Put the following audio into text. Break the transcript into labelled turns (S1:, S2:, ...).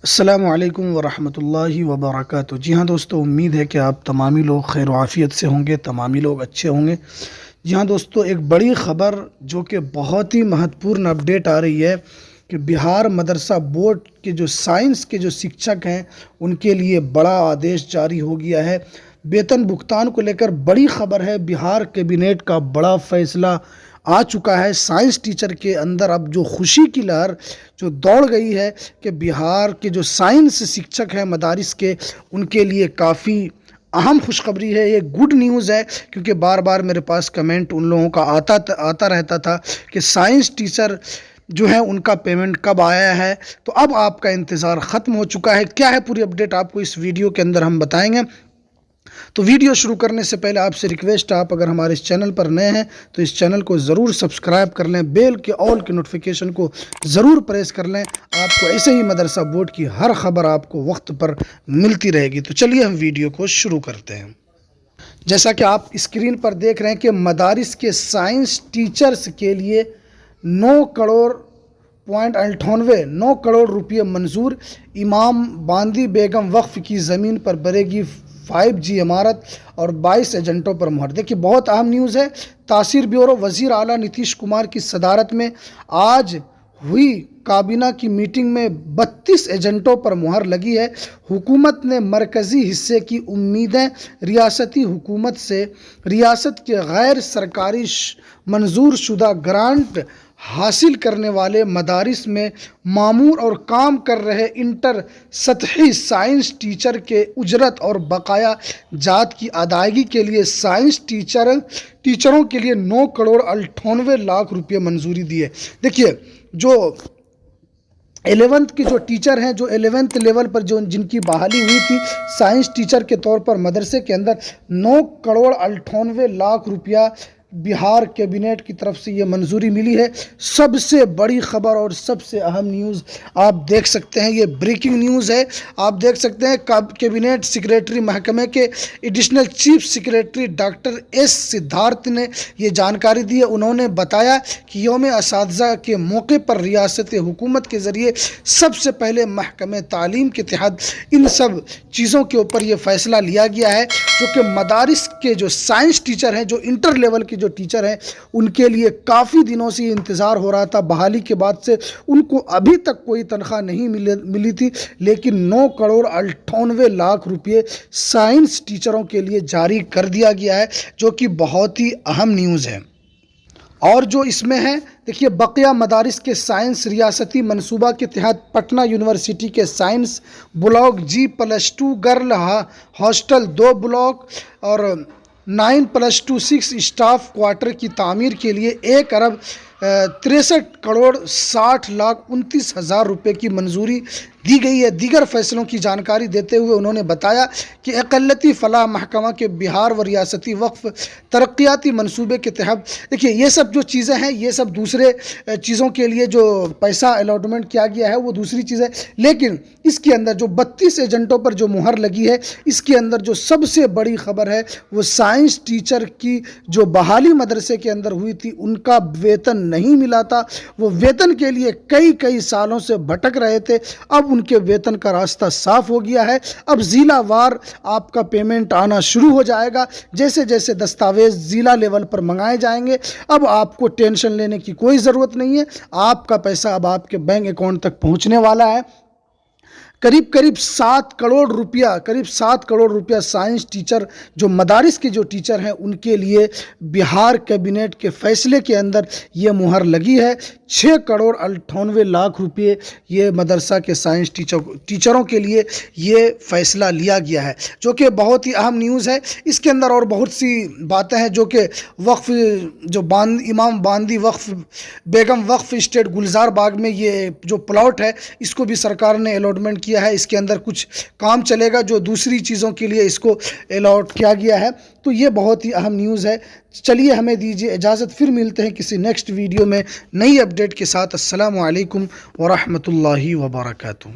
S1: السلام علیکم ورحمۃ اللہ وبرکاتہ۔ جی ہاں دوستو، امید ہے کہ آپ تمامی لوگ خیر و عافیت سے ہوں گے، تمامی لوگ اچھے ہوں گے۔ جی ہاں دوستو، ایک بڑی خبر جو کہ بہت ہی مہتوپورن اپڈیٹ آ رہی ہے کہ بہار مدرسہ بورڈ کے جو سائنس کے جو شکشک ہیں ان کے لیے بڑا آدیش جاری ہو گیا ہے۔ ویتن بھگتان کو لے کر بڑی خبر ہے، بہار کابینٹ کا بڑا فیصلہ آ چکا ہے۔ سائنس ٹیچر کے اندر اب جو خوشی کی لہر جو دوڑ گئی ہے کہ بہار کے جو سائنس شکشک ہیں مدارس کے، ان کے لیے کافی اہم خوشخبری ہے، یہ گڈ نیوز ہے، کیونکہ بار بار میرے پاس کمنٹ ان لوگوں کا آتا رہتا تھا کہ سائنس ٹیچر جو ہے ان کا پیمنٹ کب آیا ہے۔ تو اب آپ کا انتظار ختم ہو چکا ہے۔ کیا ہے پوری اپڈیٹ آپ کو اس ویڈیو کے اندر ہم بتائیں گے۔ تو ویڈیو شروع کرنے سے پہلے آپ سے ریکویسٹ ہے، آپ اگر ہمارے اس چینل پر نئے ہیں تو اس چینل کو ضرور سبسکرائب کر لیں، بیل کے آل کے نوٹیفیکیشن کو ضرور پریس کر لیں۔ آپ کو ایسے ہی مدرسہ بورڈ کی ہر خبر آپ کو وقت پر ملتی رہے گی۔ تو چلیے ہم ویڈیو کو شروع کرتے ہیں۔ جیسا کہ آپ اسکرین پر دیکھ رہے ہیں کہ مدارس کے سائنس ٹیچرز کے لیے 9 کروڑ روپے منظور۔ امام باندی بیگم وقف کی زمین پر بنے گی 5G عمارت اور 22 ایجنٹوں پر مہر۔ دیکھیے بہت اہم نیوز ہے۔ تاثیر بیورو وزیر اعلیٰ نتیش کمار کی صدارت میں آج ہوئی کابینہ کی میٹنگ میں 32 ایجنٹوں پر مہر لگی ہے۔ حکومت نے مرکزی حصے کی امیدیں ریاستی حکومت سے ریاست کے غیر سرکاری منظور شدہ گرانٹ حاصل کرنے والے مدارس میں مامور اور کام کر رہے انٹر سطحی سائنس ٹیچر کے اجرت اور بقایا جات کی ادائیگی کے لیے سائنس ٹیچروں کے لیے 9 کروڑ 98 لاکھ روپے منظوری دی ہے۔ دیکھیے جو 11th کے جو ٹیچر ہیں، جو 11th لیول پر جن کی بحالی ہوئی تھی سائنس ٹیچر کے طور پر مدرسے کے اندر، 9 کروڑ 98 لاکھ روپیہ بہار کابینٹ کی طرف سے یہ منظوری ملی ہے۔ سب سے بڑی خبر اور سب سے اہم نیوز آپ دیکھ سکتے ہیں، یہ بریکنگ نیوز ہے۔ آپ دیکھ سکتے ہیں کابینٹ سیکریٹری محکمے کے additional chief secretary doctor S Siddharth نے یہ جانکاری دی ہے۔ انہوں نے بتایا کہ یوم اساتذہ کے موقع پر ریاست حکومت کے ذریعے سب سے پہلے محکمہ تعلیم کے تحت ان سب چیزوں کے اوپر یہ فیصلہ لیا گیا ہے، جو کہ مدارس کے جو سائنس ٹیچر ہیں، جو انٹر لیول کے جو ٹیچر ہیں، ان کے لیے کافی دنوں سے انتظار ہو رہا تھا۔ بحالی کے بعد سے ان کو ابھی تک کوئی تنخواہ نہیں ملی تھی، لیکن 9 کروڑ 98 لاکھ روپے سائنس ٹیچروں کے لیے جاری کر دیا گیا ہے، جو کہ بہت ہی اہم نیوز ہے۔ اور جو اس میں ہے، دیکھیے بقیہ مدارس کے سائنس ریاستی منصوبہ کے تحت پٹنہ یونیورسٹی کے science block G+2 girl hostel 2 block اور 9+2 اسٹاف کوارٹر کی تعمیر کے لیے 1 ارب 63 کروڑ 60 لاکھ 29 ہزار روپے کی منظوری دی گئی ہے۔ دیگر فیصلوں کی جانکاری دیتے ہوئے انہوں نے بتایا کہ اقلیتی فلاح محکمہ کے بہار و ریاستی وقف ترقیاتی منصوبے کے تحت، دیکھیے یہ سب جو چیزیں ہیں، یہ سب دوسرے چیزوں کے لیے جو پیسہ الاٹمنٹ کیا گیا ہے وہ دوسری چیز ہے، لیکن اس کے اندر جو 32 ایجنٹوں پر جو مہر لگی ہے، اس کے اندر جو سب سے بڑی خبر ہے وہ سائنس ٹیچر کی جو بحالی مدرسے کے اندر ہوئی تھی، ان کا ویتن نہیں ملا تھا۔ وہ ویتن کے لیے کئی سالوں سے بھٹک رہے تھے۔ اب ان کے ویتن کا راستہ صاف ہو گیا ہے۔ اب ضلع وار آپ کا پیمنٹ آنا شروع ہو جائے گا۔ جیسے جیسے دستاویز ضلع لیول پر منگائے جائیں گے، اب آپ کو ٹینشن لینے کی کوئی ضرورت نہیں ہے۔ آپ کا پیسہ اب آپ کے بینک اکاؤنٹ تک پہنچنے والا ہے۔ قریب 7 کروڑ روپیہ سائنس ٹیچر جو مدارس کے جو ٹیچر ہیں ان کے لیے بہار کابینٹ کے فیصلے کے اندر یہ مہر لگی ہے۔ 6 کروڑ 98 لاکھ روپے یہ مدرسہ کے سائنس ٹیچروں کے لیے یہ فیصلہ لیا گیا ہے، جو کہ بہت ہی اہم نیوز ہے۔ اس کے اندر اور بہت سی باتیں ہیں، جو کہ وقف جو امام باندی وقف بیگم وقف اسٹیٹ گلزار باغ میں یہ جو پلاٹ ہے، اس کو بھی سرکار نے الاٹمنٹ کیا ہے۔ اس کے اندر کچھ کام چلے گا جو دوسری چیزوں کے لیے اس کو الاٹ کیا گیا ہے۔ تو یہ بہت ہی اہم نیوز ہے۔ چلیے ہمیں دیجیے اجازت، پھر ملتے ہیں کسی نیکسٹ ویڈیو میں نئی اپڈیٹ کے ساتھ۔ السلام علیکم ورحمۃ اللہ وبرکاتہ۔